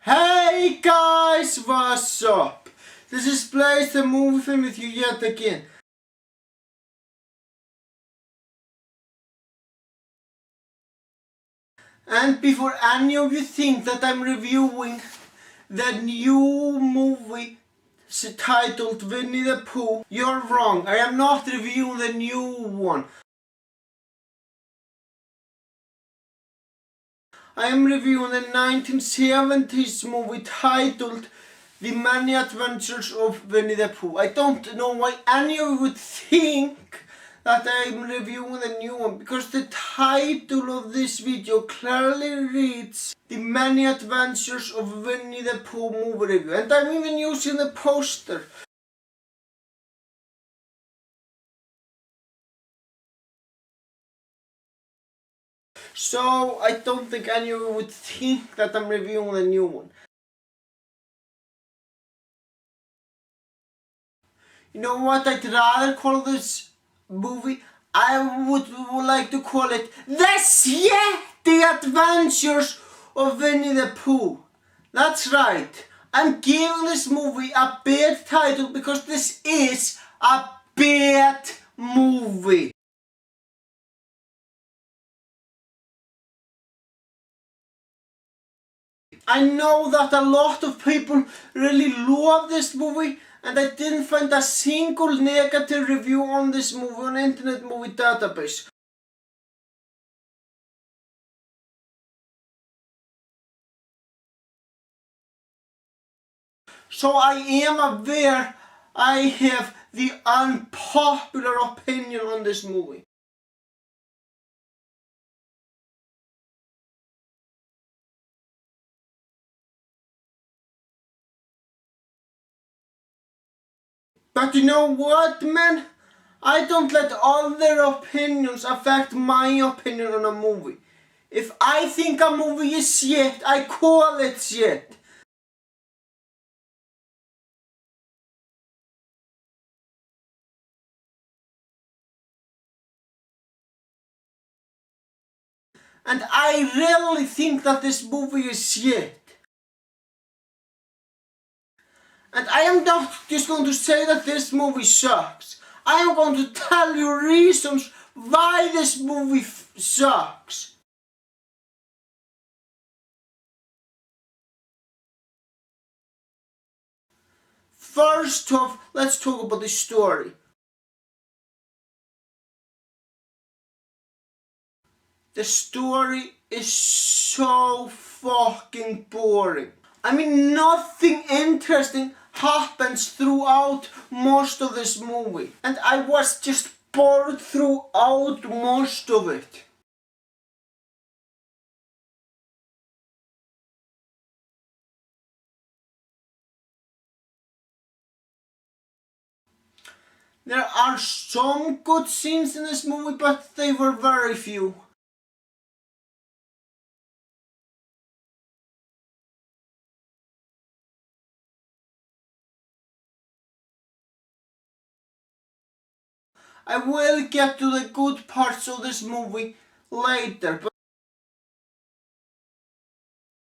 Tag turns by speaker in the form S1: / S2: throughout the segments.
S1: Hey guys, what's up? This is Blaze, the movie film with you yet again. And before any of you think that I'm reviewing the new movie titled Winnie the Pooh, you're wrong. I am not reviewing the new one. I am reviewing the 1970s movie titled The Many Adventures of Winnie the Pooh. I don't know why any of you would think that I'm reviewing the new one, because the title of this video clearly reads The Many Adventures of Winnie the Pooh movie review, and I'm even using the poster. So I don't think any of you would think that I'm reviewing the new one. You know what I'd rather call this movie? I would like to call it The Adventures of Winnie the Pooh. That's right. I'm giving this movie a bad title because this is a bad movie. I know that a lot of people really love this movie, and I didn't find a single negative review on this movie on Internet Movie Database. So I am aware I have the unpopular opinion on this movie. But you know what, man? I don't let other opinions affect my opinion on a movie. If I think a movie is shit, I call it shit. And I really think that this movie is shit. And I am not just going to say that this movie sucks. I am going to tell you reasons why this movie sucks. First off, let's talk about the story. The story is so fucking boring. I mean, nothing interesting happens throughout most of this movie. And I was just bored throughout most of it. There are some good scenes in this movie, but they were very few. I will get to the good parts of this movie later,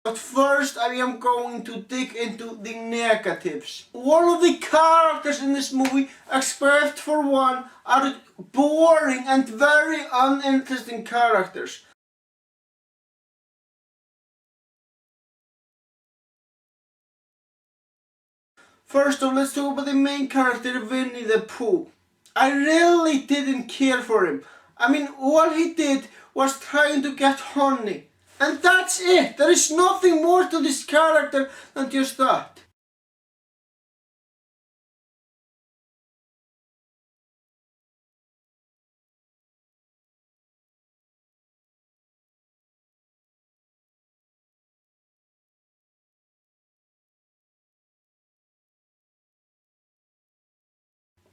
S1: but first I am going to dig into the negatives. All of the characters in this movie, except for one, are boring and very uninteresting characters. First off, let's talk about the main character, Winnie the Pooh. I really didn't care for him. I mean, all he did was trying to get honey. And that's it. There is nothing more to this character than just that.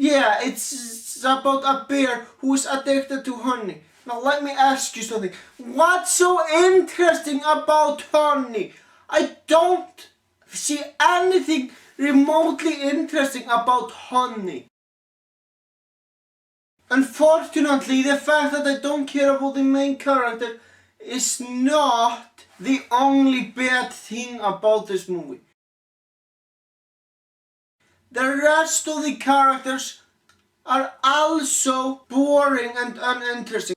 S1: Yeah, it's about a bear who is addicted to honey. Now let me ask you something. What's so interesting about honey? I don't see anything remotely interesting about honey. Unfortunately, the fact that I don't care about the main character is not the only bad thing about this movie. The rest of the characters are also boring and uninteresting.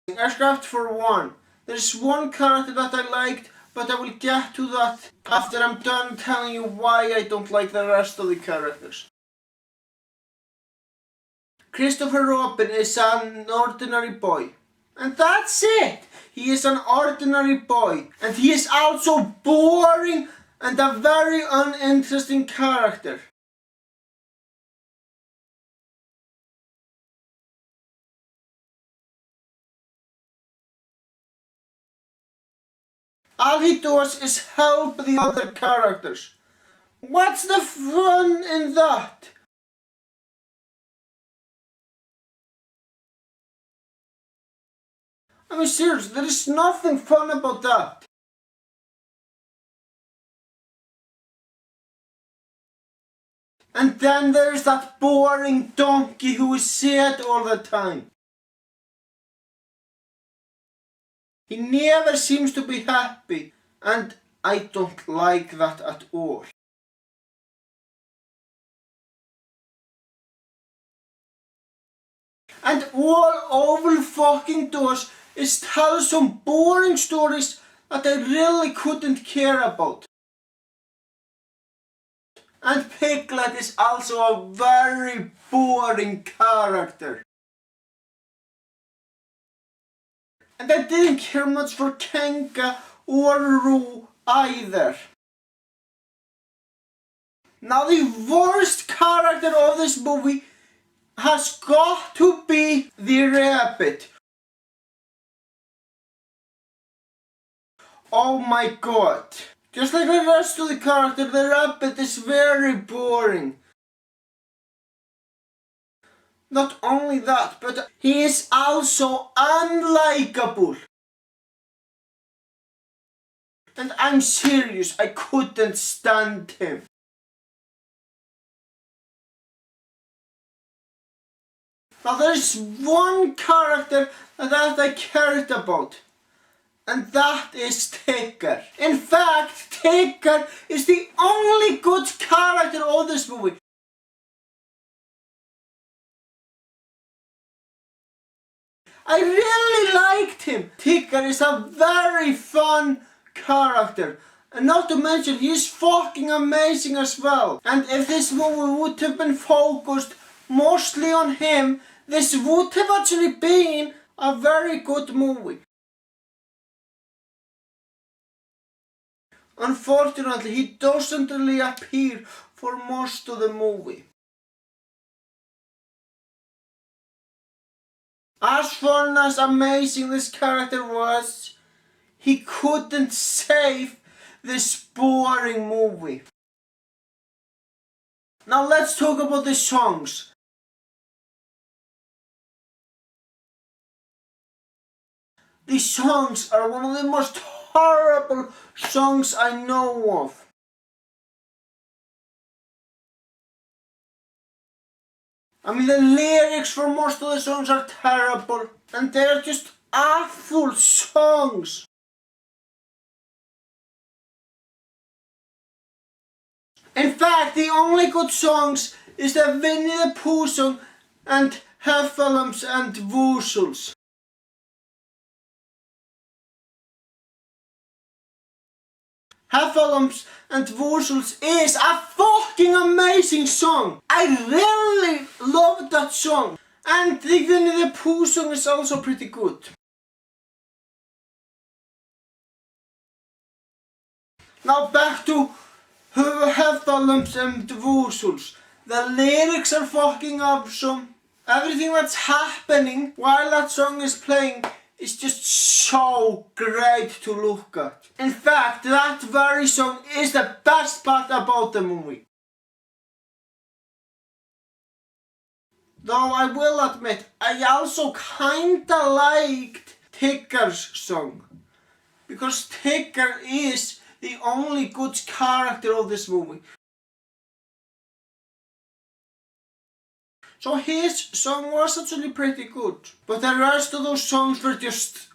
S1: Except for one. There's one character that I liked, but I will get to that after I'm done telling you why I don't like the rest of the characters. Christopher Robin is an ordinary boy. And that's it! He is an ordinary boy. And he is also boring and a very uninteresting character. All he does is help the other characters. What's the fun in that? I mean, seriously, there is nothing fun about that. And then there's that boring donkey who is sad all the time. He never seems to be happy, and I don't like that at all. And all Owl fucking does is tell some boring stories that I really couldn't care about. And Piglet is also a very boring character. And I didn't care much for Kenga or Roo either. Now the worst character of this movie has got to be the rabbit. Oh my god. Just like the rest of the character, the rabbit is very boring. Not only that, but he is also unlikable. And I'm serious, I couldn't stand him. Now there's one character that I cared about. And that is Tigger. In fact, Tigger is the only good character of this movie. I really liked him. Tigger is a very fun character. And not to mention, he's fucking amazing as well. And if this movie would have been focused mostly on him, this would have actually been a very good movie. Unfortunately, he doesn't really appear for most of the movie. As fun as amazing this character was, he couldn't save this boring movie. Now let's talk about the songs. The songs are one of the most horrible songs I know of. I mean, the lyrics for most of the songs are terrible, and they're just awful songs. In fact, the only good songs is the Winnie the Pooh song and Heffalumps and Woozles. Heffalumps and Woozles is a fucking amazing song. I really love that song. And the Winnie the Pooh song is also pretty good. Now back to Heffalumps and Woozles. The lyrics are fucking awesome. Everything that's happening while that song is playing is just so great to look at. In fact, that very song is the best part about the movie. Though I will admit, I also kinda liked Tigger's song. Because Tigger is the only good character of this movie. So his song was actually pretty good. But the rest of those songs were just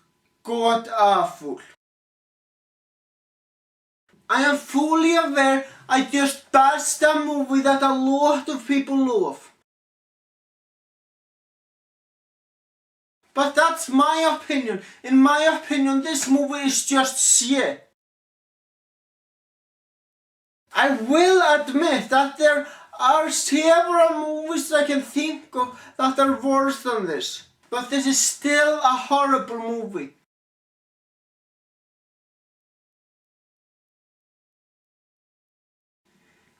S1: god awful. I am fully aware I just bashed a movie that a lot of people love. But that's my opinion. In my opinion, this movie is just shit. I will admit that there are several movies I can think of that are worse than this. But this is still a horrible movie.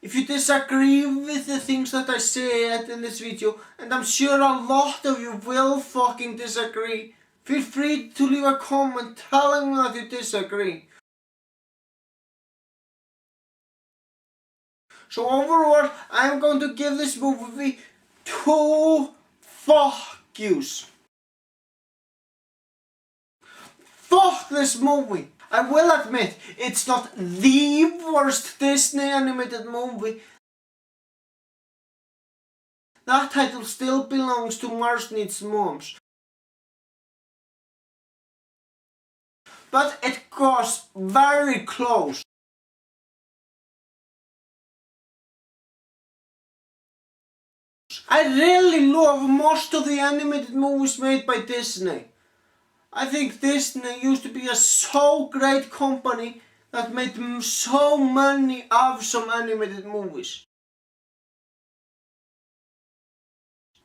S1: If you disagree with the things that I said in this video, and I'm sure a lot of you will fucking disagree, feel free to leave a comment telling me that you disagree. So overall, I'm going to give this movie 2 fuck yous. Fuck this movie! I will admit, it's not the worst Disney animated movie. That title still belongs to Marge Needs Moms. But it goes very close. I really love most of the animated movies made by Disney. I think Disney used to be a so great company that made so many awesome animated movies.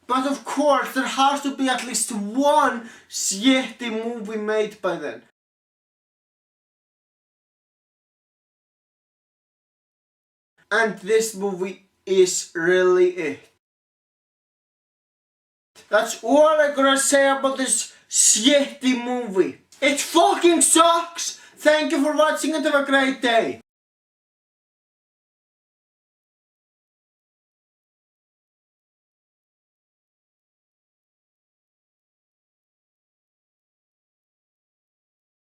S1: But of course, there has to be at least one shitty movie made by them. And this movie is really it. That's all I gotta say about this shitty movie. It fucking sucks! Thank you for watching and have a great day.